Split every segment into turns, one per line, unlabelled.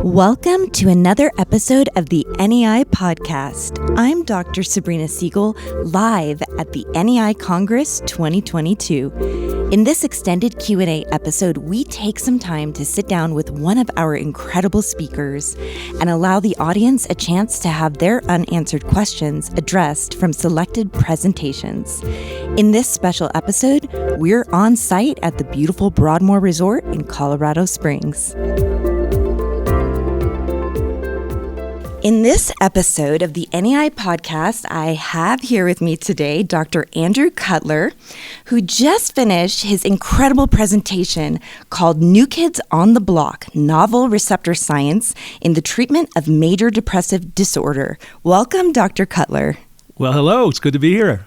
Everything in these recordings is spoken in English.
Welcome to another episode of the NEI podcast. I'm Dr. Sabrina Siegel, live at the NEI Congress 2022. In this extended Q&A episode, we take some time to sit down with one of our incredible speakers and allow the audience a chance to have their unanswered questions addressed from selected presentations. In this special episode, we're on site at the beautiful Broadmoor Resort in Colorado Springs. In this episode of the NEI podcast, I have here with me today Dr. Andrew Cutler, who just finished his incredible presentation called New Kids on the Block, Novel Receptor Science in the Treatment of Major Depressive Disorder. Welcome, Dr. Cutler.
Well, hello. It's good to be here.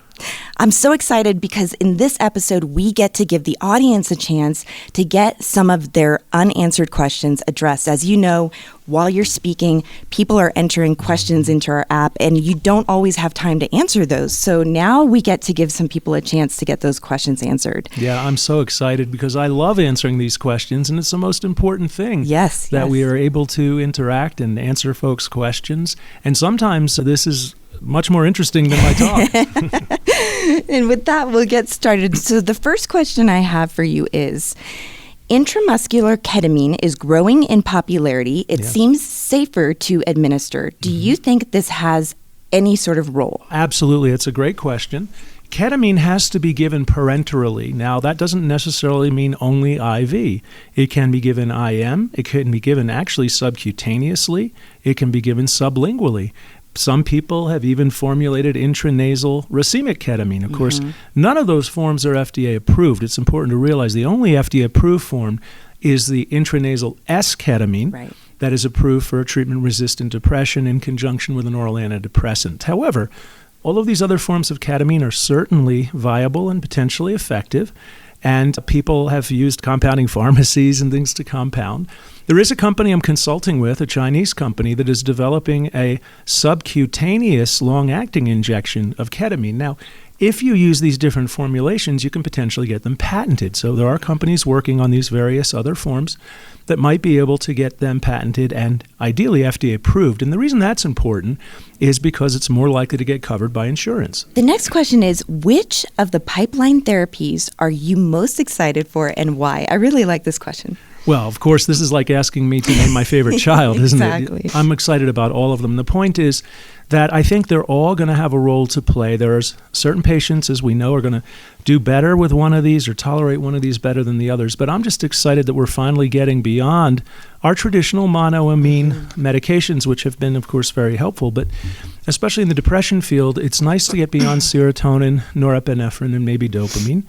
I'm so excited because in this episode, we get to give the audience a chance to get some of their unanswered questions addressed. As you know, while you're speaking, people are entering questions into our app, and you don't always have time to answer those. So now we get to give some people a chance to get those questions answered.
Yeah, I'm so excited because I love answering these questions, and it's the most important thing.
Yes.
We are able to interact and answer folks' questions. And sometimes this is much more interesting than my talk.
And with that, we'll get started. So the first question I have for you is, intramuscular ketamine is growing in popularity. It seems safer to administer. Do you think this has any sort of role?
Absolutely. It's a great question. Ketamine has to be given parenterally. Now, that doesn't necessarily mean only IV. It can be given IM. It can be given actually subcutaneously. It can be given sublingually. Some people have even formulated intranasal racemic ketamine. Of course, none of those forms are FDA approved. It's important to realize the only FDA approved form is the intranasal S-ketamine that is approved for treatment-resistant depression in conjunction with an oral antidepressant. However, all of these other forms of ketamine are certainly viable and potentially effective, and people have used compounding pharmacies and things to compound. There is a company I'm consulting with, a Chinese company, that is developing a subcutaneous long-acting injection of ketamine. Now, if you use these different formulations, you can potentially get them patented. So there are companies working on these various other forms that might be able to get them patented and ideally FDA approved. And the reason that's important is because it's more likely to get covered by insurance.
The next question is, which of the pipeline therapies are you most excited for and why? I really like this question.
Well, of course, this is like asking me to name my favorite child, isn't
Exactly.
it? I'm excited about all of them. The point is that I think they're all going to have a role to play. There's certain patients, as we know, are going to do better with one of these or tolerate one of these better than the others. But I'm just excited that we're finally getting beyond our traditional monoamine medications, which have been, of course, very helpful. But especially in the depression field, it's nice to get beyond serotonin, norepinephrine, and maybe dopamine.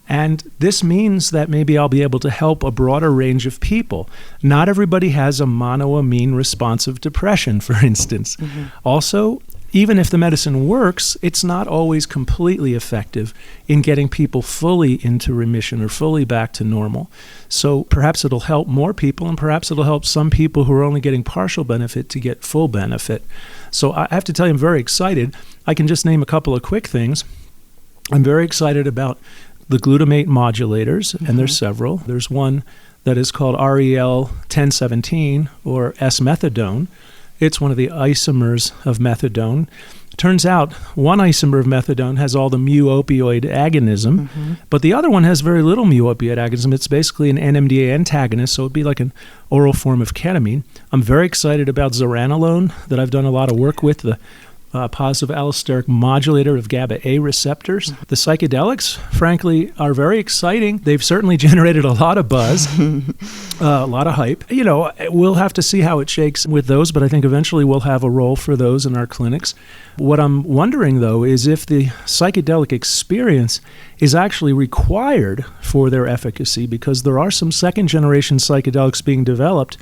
And this means that maybe I'll be able to help a broader range of people. Not everybody has a monoamine responsive depression, for instance. Also, even if the medicine works, it's not always completely effective in getting people fully into remission or fully back to normal. So perhaps it'll help more people, and perhaps it'll help some people who are only getting partial benefit to get full benefit. So I have to tell you, I'm very excited. I can just name a couple of quick things. I'm very excited about the glutamate modulators, and there's several. There's one that is called REL 1017 or S-methadone. It's one of the isomers of methadone. Turns out one isomer of methadone has all the mu-opioid agonism, but the other one has very little mu-opioid agonism. It's basically an NMDA antagonist, so it'd be like an oral form of ketamine. I'm very excited about zuranolone that I've done a lot of work with, the positive allosteric modulator of GABA A receptors. The psychedelics, frankly, are very exciting. They've certainly generated a lot of buzz, a lot of hype. You know, we'll have to see how it shakes with those, but I think eventually we'll have a role for those in our clinics. What I'm wondering, though, is if the psychedelic experience is actually required for their efficacy, because there are some second-generation psychedelics being developed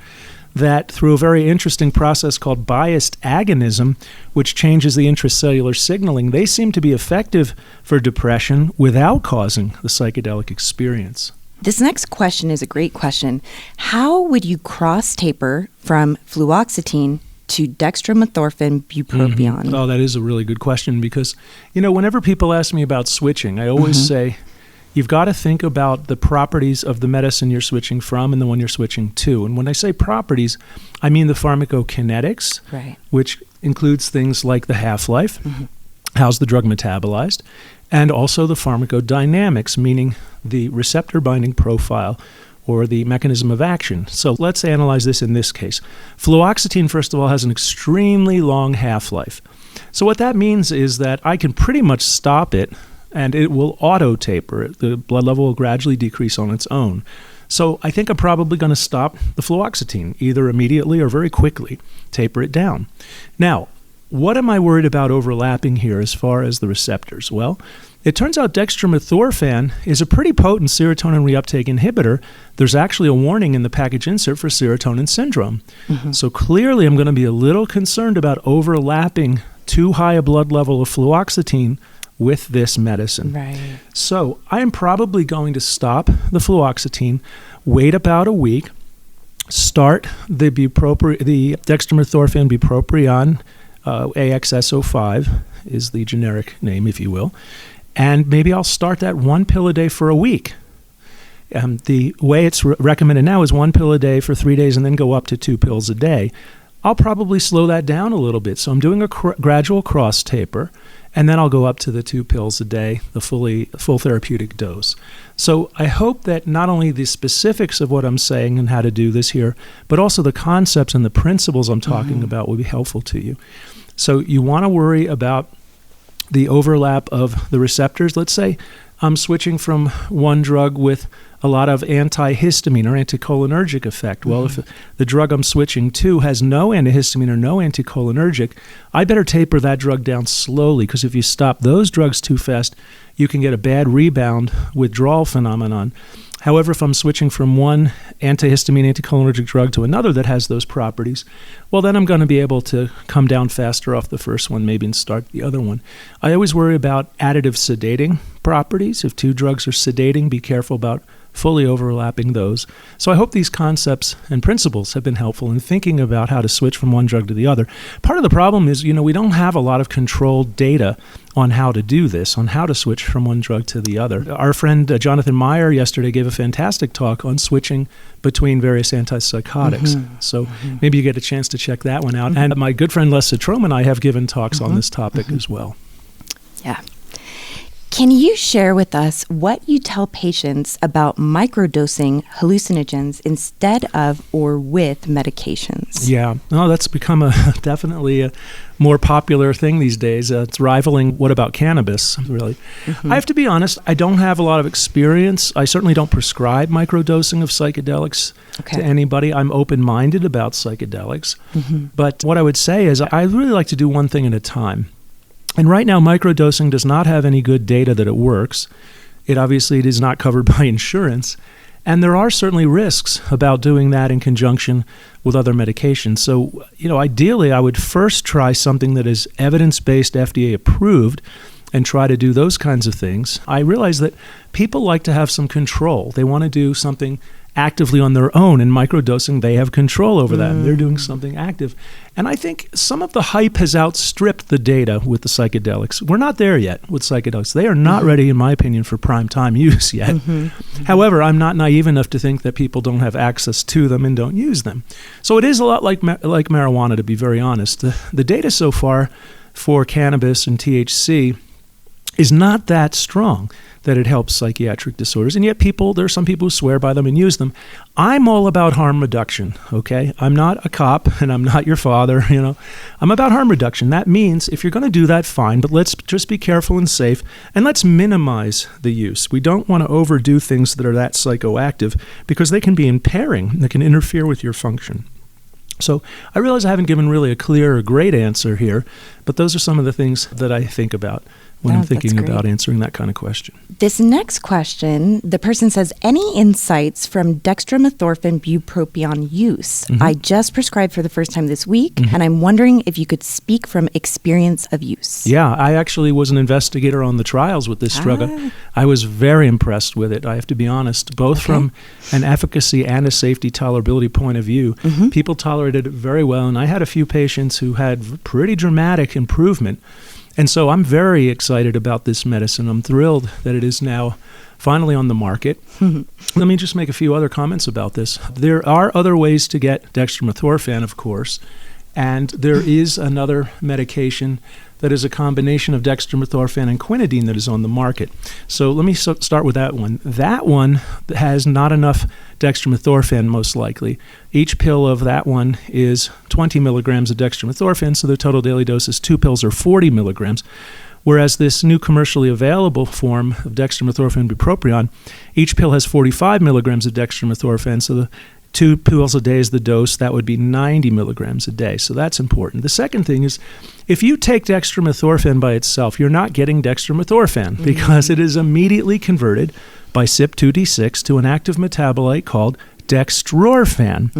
that through a very interesting process called biased agonism, which changes the intracellular signaling, they seem to be effective for depression without causing the psychedelic experience.
This next question is a great question. How would you cross-taper from fluoxetine to dextromethorphan bupropion?
Oh, that is a really good question because, you know, whenever people ask me about switching, I always say, you've got to think about the properties of the medicine you're switching from and the one you're switching to. And when I say properties, I mean the pharmacokinetics,
Right.
which includes things like the half-life, how's the drug metabolized, and also the pharmacodynamics, meaning the receptor binding profile or the mechanism of action. So let's analyze this in this case. Fluoxetine, first of all, has an extremely long half-life. So what that means is that I can pretty much stop it and it will auto-taper. The blood level will gradually decrease on its own. So I think I'm probably going to stop the fluoxetine, either immediately or very quickly, taper it down. Now, what am I worried about overlapping here as far as the receptors? Well, it turns out dextromethorphan is a pretty potent serotonin reuptake inhibitor. There's actually a warning in the package insert for serotonin syndrome. So clearly I'm going to be a little concerned about overlapping too high a blood level of fluoxetine with this medicine.
Right.
So I am probably going to stop the fluoxetine, wait about a week, start the dextromethorphan bupropion, AXS-05 is the generic name, if you will, and maybe I'll start that 1 pill a day for a week. The way it's recommended now is 1 pill a day for 3 days and then go up to 2 pills a day. I'll probably slow that down a little bit. So I'm doing a gradual cross taper, and then I'll go up to the 2 pills a day, the full therapeutic dose. So I hope that not only the specifics of what I'm saying and how to do this here, but also the concepts and the principles I'm talking about will be helpful to you. So you want to worry about the overlap of the receptors. Let's say I'm switching from one drug with a lot of antihistamine or anticholinergic effect. Well, if the drug I'm switching to has no antihistamine or no anticholinergic, I better taper that drug down slowly, because if you stop those drugs too fast, you can get a bad rebound withdrawal phenomenon. However, if I'm switching from one antihistamine, anticholinergic drug to another that has those properties, well, then I'm going to be able to come down faster off the first one, maybe, and start the other one. I always worry about additive sedating properties. If 2 drugs are sedating, be careful about fully overlapping those. So I hope these concepts and principles have been helpful in thinking about how to switch from one drug to the other. Part of the problem is, we don't have a lot of controlled data on how to do this, on how to switch from one drug to the other. Our friend Jonathan Meyer yesterday gave a fantastic talk on switching between various antipsychotics. So maybe you get a chance to check that one out. And my good friend Les Citrome and I have given talks on this topic as well.
Yeah. Can you share with us what you tell patients about microdosing hallucinogens instead of or with medications?
Yeah, no, that's become definitely a more popular thing these days. It's rivaling what about cannabis, really. I have to be honest, I don't have a lot of experience. I certainly don't prescribe microdosing of psychedelics to anybody. I'm open-minded about psychedelics. But what I would say is I really like to do one thing at a time. And right now, microdosing does not have any good data that it works. It is not covered by insurance. And there are certainly risks about doing that in conjunction with other medications. So, ideally, I would first try something that is evidence-based, FDA approved, and try to do those kinds of things. I realize that people like to have some control. They want to do something actively on their own. In microdosing, they have control over that, and they're doing something active. And I think some of the hype has outstripped the data with the psychedelics. We're not there yet with psychedelics. They are not ready, in my opinion, for prime time use yet. However, I'm not naive enough to think that people don't have access to them and don't use them. So it is a lot like marijuana, to be very honest. The data so far for cannabis and THC is not that strong that it helps psychiatric disorders. And yet there are some people who swear by them and use them. I'm all about harm reduction, okay? I'm not a cop and I'm not your father, I'm about harm reduction. That means if you're going to do that, fine, but let's just be careful and safe, and let's minimize the use. We don't want to overdo things that are that psychoactive, because they can be impairing. They can interfere with your function. So I realize I haven't given really a clear or great answer here, but those are some of the things that I think about when I'm thinking about answering that kind of question.
This next question, the person says, any insights from dextromethorphan bupropion use? I just prescribed for the first time this week, and I'm wondering if you could speak from experience of use.
Yeah, I actually was an investigator on the trials with this drug. I was very impressed with it, I have to be honest, both from an efficacy and a safety tolerability point of view. People tolerated it very well, and I had a few patients who had pretty dramatic improvement. And so I'm very excited about this medicine. I'm thrilled that it is now finally on the market. Let me just make a few other comments about this. There are other ways to get dextromethorphan, of course, and there is another medication that is a combination of dextromethorphan and quinidine that is on the market. So let me start with that one. That one has not enough dextromethorphan, most likely. Each pill of that one is 20 milligrams of dextromethorphan, so the total daily dose is 2 pills or 40 milligrams. Whereas this new commercially available form of dextromethorphan bupropion, each pill has 45 milligrams of dextromethorphan, so the 2 pills a day is the dose. That would be 90 milligrams a day. So that's important. The second thing is, if you take dextromethorphan by itself, you're not getting dextromethorphan because it is immediately converted by CYP2D6 to an active metabolite called dextrorphan.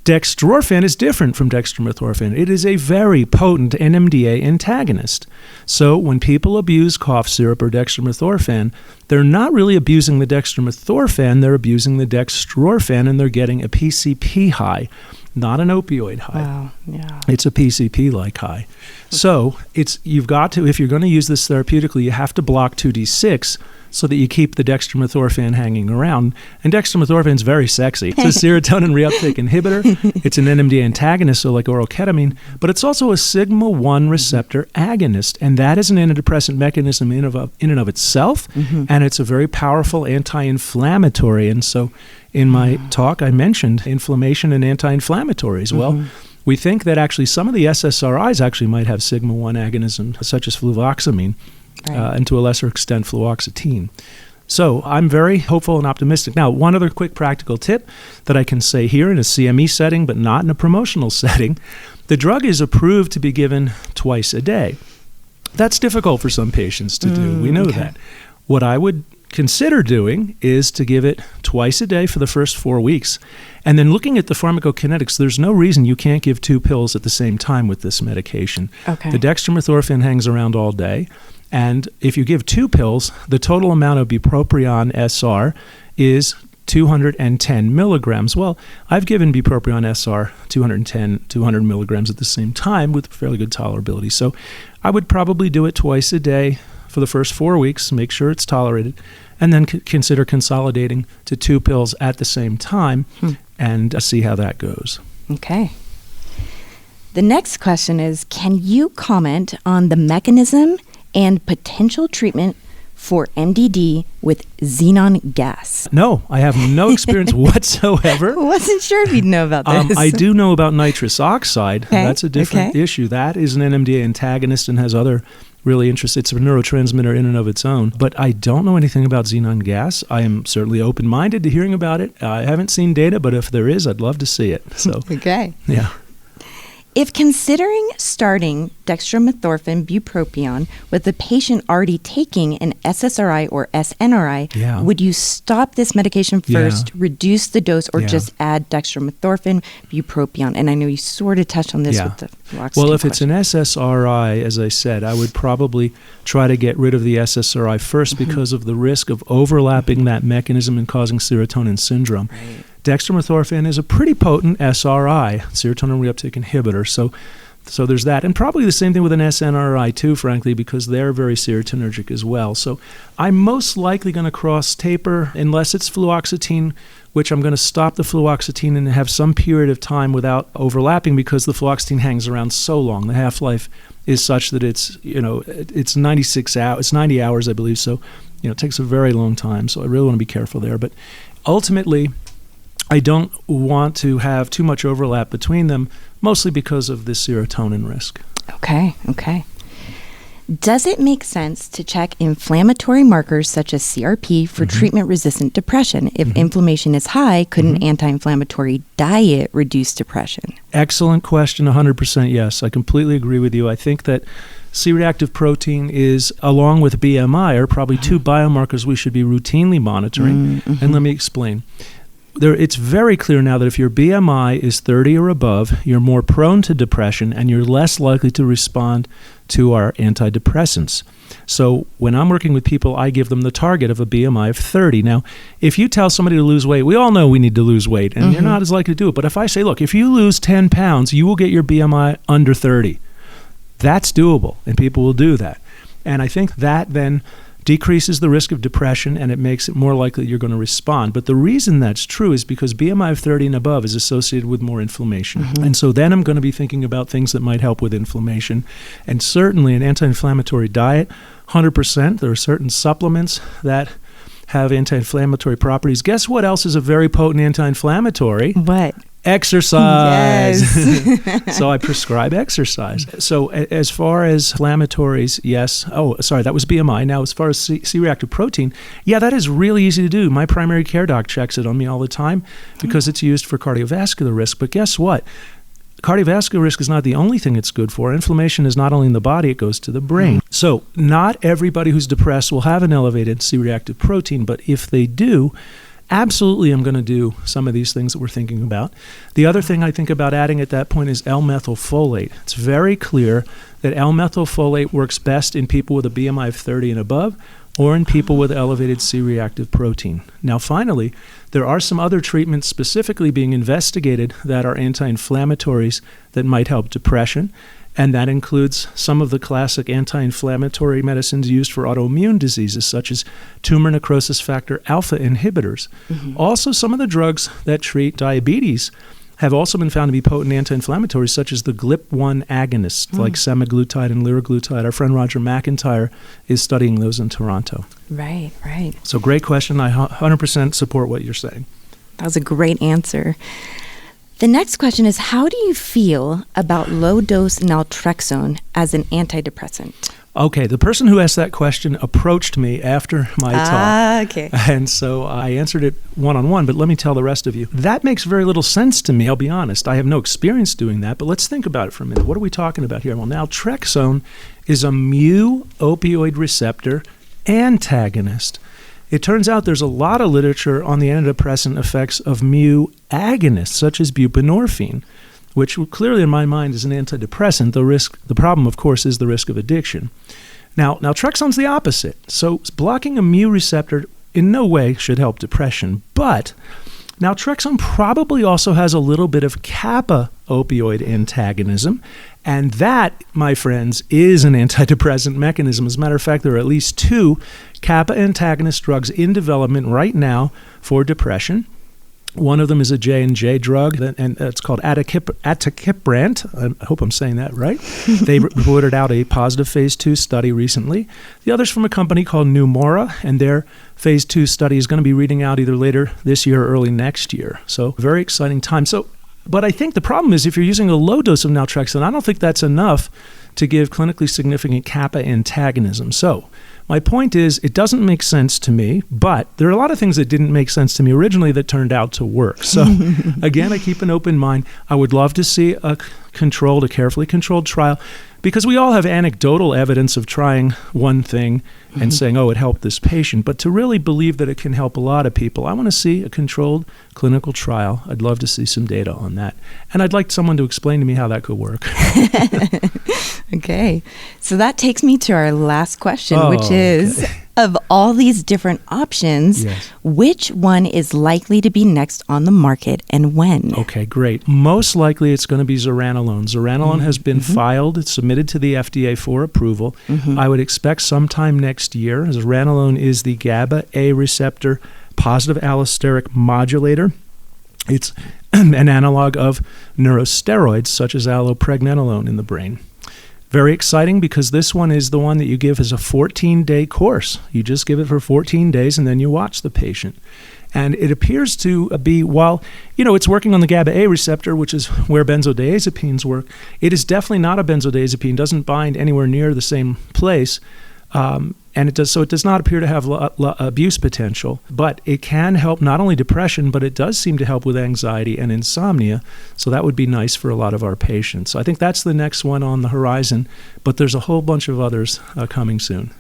Dextrorphan is different from dextromethorphan. It is a very potent NMDA antagonist. So when people abuse cough syrup or dextromethorphan, they're not really abusing the dextromethorphan, they're abusing the dextrorphan, and they're getting a PCP high, not an opioid high.
Wow, yeah.
It's a PCP-like high. So you've got to, if you're going to use this therapeutically, you have to block 2D6 so that you keep the dextromethorphan hanging around. And dextromethorphan is very sexy. It's a serotonin reuptake inhibitor. It's an NMDA antagonist, so like oral ketamine, but it's also a sigma-1 receptor agonist, and that is an antidepressant mechanism in and of itself, and it's a very powerful anti-inflammatory. And so in my talk, I mentioned inflammation and anti-inflammatories. Well, we think that actually some of the SSRIs actually might have sigma-1 agonism, such as fluvoxamine, and to a lesser extent fluoxetine. So I'm very hopeful and optimistic. Now, one other quick practical tip that I can say here in a CME setting, but not in a promotional setting, the drug is approved to be given twice a day. That's difficult for some patients to do. We know that. What I would consider doing is to give it twice a day for the first 4 weeks. And then looking at the pharmacokinetics, there's no reason you can't give 2 pills at the same time with this medication. The dextromethorphan hangs around all day. And if you give 2 pills, the total amount of bupropion SR is 210 milligrams. Well, I've given bupropion SR 200 milligrams at the same time with fairly good tolerability. So I would probably do it twice a day for the first 4 weeks, make sure it's tolerated, and then consider consolidating to 2 pills at the same time and see how that goes.
Okay. The next question is, can you comment on the mechanism and potential treatment for MDD with xenon gas?
No, I have no experience whatsoever.
I wasn't sure if you'd know about this.
I do know about nitrous oxide. Okay. That's a different issue. That is an NMDA antagonist and has other really interesting. It's a neurotransmitter in and of its own. But I don't know anything about xenon gas. I am certainly open-minded to hearing about it. I haven't seen data, but if there is, I'd love to see it. So,
okay.
Yeah.
If considering starting dextromethorphan bupropion with the patient already taking an SSRI or SNRI, would you stop this medication first, reduce the dose, or just add dextromethorphan bupropion? And I know you sort of touched on this with the fluoxetine.
Well, if it's an SSRI, as I said, I would probably try to get rid of the SSRI first because of the risk of overlapping that mechanism and causing serotonin syndrome. Dextromethorphan is a pretty potent SRI, serotonin reuptake inhibitor. So there's that. And probably the same thing with an SNRI too, frankly, because they're very serotonergic as well. So I'm most likely going to cross taper unless it's fluoxetine, which I'm going to stop the fluoxetine and have some period of time without overlapping because the fluoxetine hangs around so long. The half-life is such that it's 96 hours, it's 90 hours, I believe. So, it takes a very long time. So I really want to be careful there. But ultimately, I don't want to have too much overlap between them, mostly because of this serotonin risk.
Okay. Does it make sense to check inflammatory markers such as CRP for treatment-resistant depression? If inflammation is high, could an anti-inflammatory diet reduce depression?
Excellent question, 100% yes. I completely agree with you. I think that C-reactive protein is, along with BMI, are probably 2 biomarkers we should be routinely monitoring. And let me explain. It's very clear now that if your BMI is 30 or above, you're more prone to depression and you're less likely to respond to our antidepressants. So when I'm working with people, I give them the target of a BMI of 30. Now, if you tell somebody to lose weight, we all know we need to lose weight, and you're not as likely to do it. But if I say, look, if you lose 10 pounds, you will get your BMI under 30. That's doable, and people will do that. And I think that then decreases the risk of depression, and it makes it more likely you're going to respond. But the reason that's true is because BMI of 30 and above is associated with more inflammation. And so then I'm going to be thinking about things that might help with inflammation. And certainly an anti-inflammatory diet, 100%. There are certain supplements that have anti-inflammatory properties. Guess what else is a very potent anti-inflammatory?
What?
Exercise.
Yes.
So I prescribe exercise. So as far as inflammatories, yes. Oh, sorry, that was BMI. Now, as far as C-reactive protein, yeah, that is really easy to do. My primary care doc checks it on me all the time because it's used for cardiovascular risk. But guess what? Cardiovascular risk is not the only thing it's good for. Inflammation is not only in the body, it goes to the brain. So not everybody who's depressed will have an elevated C-reactive protein, but if they do, absolutely I'm going to do some of these things that we're thinking about. The other thing I think about adding at that point is L-methylfolate. It's very clear that L-methylfolate works best in people with a BMI of 30 and above, or in people with elevated C-reactive protein. Now, finally, there are some other treatments specifically being investigated that are anti-inflammatories that might help depression, and that includes some of the classic anti-inflammatory medicines used for autoimmune diseases, such as tumor necrosis factor alpha inhibitors. Also, some of the drugs that treat diabetes have also been found to be potent anti-inflammatories, such as the GLP-1 agonists, like semaglutide and liraglutide. Our friend Roger McIntyre is studying those in Toronto.
Right, right.
So great question. I 100% support what you're saying.
That was a great answer. The next question is, how do you feel about low-dose naltrexone as an antidepressant?
Okay, the person who asked that question approached me after my talk.
Okay.
And so I answered it one-on-one, but let me tell the rest of you. That makes very little sense to me, I'll be honest. I have no experience doing that, but let's think about it for a minute. What are we talking about here? Well, naltrexone is a mu-opioid receptor antagonist. It turns out there's a lot of literature on the antidepressant effects of mu agonists, such as buprenorphine, which clearly in my mind is an antidepressant. The problem, of course, is the risk of addiction. Now, naltrexone's the opposite. So blocking a mu receptor in no way should help depression, but naltrexone probably also has a little bit of kappa opioid antagonism, and that, my friends, is an antidepressant mechanism. As a matter of fact, there are at least 2 kappa antagonist drugs in development right now for depression. One of them is a J&J drug, and it's called aticaprant. I hope I'm saying that right. They reported out a positive phase 2 study recently. The other's from a company called Neumora, and their phase 2 study is going to be reading out either later this year or early next year. So very exciting time. But I think the problem is if you're using a low dose of naltrexone, I don't think that's enough to give clinically significant kappa antagonism. So my point is, it doesn't make sense to me, but there are a lot of things that didn't make sense to me originally that turned out to work. So again, I keep an open mind. I would love to see a carefully controlled trial, because we all have anecdotal evidence of trying one thing and saying, oh, it helped this patient. But to really believe that it can help a lot of people, I want to see a controlled clinical trial. I'd love to see some data on that. And I'd like someone to explain to me how that could work.
Okay. So that takes me to our last question, which is, of all these different options, which one is likely to be next on the market and when?
Okay, great. Most likely it's going to be zuranolone. Zuranolone has been filed. It's submitted to the FDA for approval. I would expect sometime next year. Zuranolone is the GABA A receptor positive allosteric modulator. It's an analog of neurosteroids such as allopregnanolone in the brain. Very exciting, because this one is the one that you give as a 14-day course. You just give it for 14 days and then you watch the patient. And it appears to be, while, it's working on the GABA A receptor, which is where benzodiazepines work, it is definitely not a benzodiazepine, doesn't bind anywhere near the same place. And it does not appear to have abuse potential, but it can help not only depression, but it does seem to help with anxiety and insomnia. So that would be nice for a lot of our patients. So I think that's the next one on the horizon, but there's a whole bunch of others coming soon.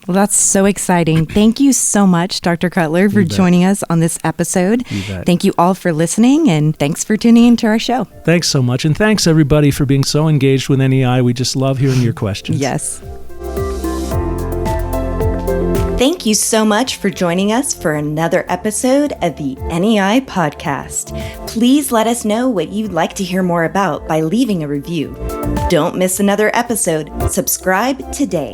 Well, that's so exciting. Thank you so much, Dr. Cutler, for joining us on this episode. Thank you all for listening, and thanks for tuning into our show.
Thanks so much, and thanks everybody for being so engaged with NEI. We just love hearing your questions.
Yes. Thank you so much for joining us for another episode of the NEI podcast. Please let us know what you'd like to hear more about by leaving a review. Don't miss another episode. Subscribe today.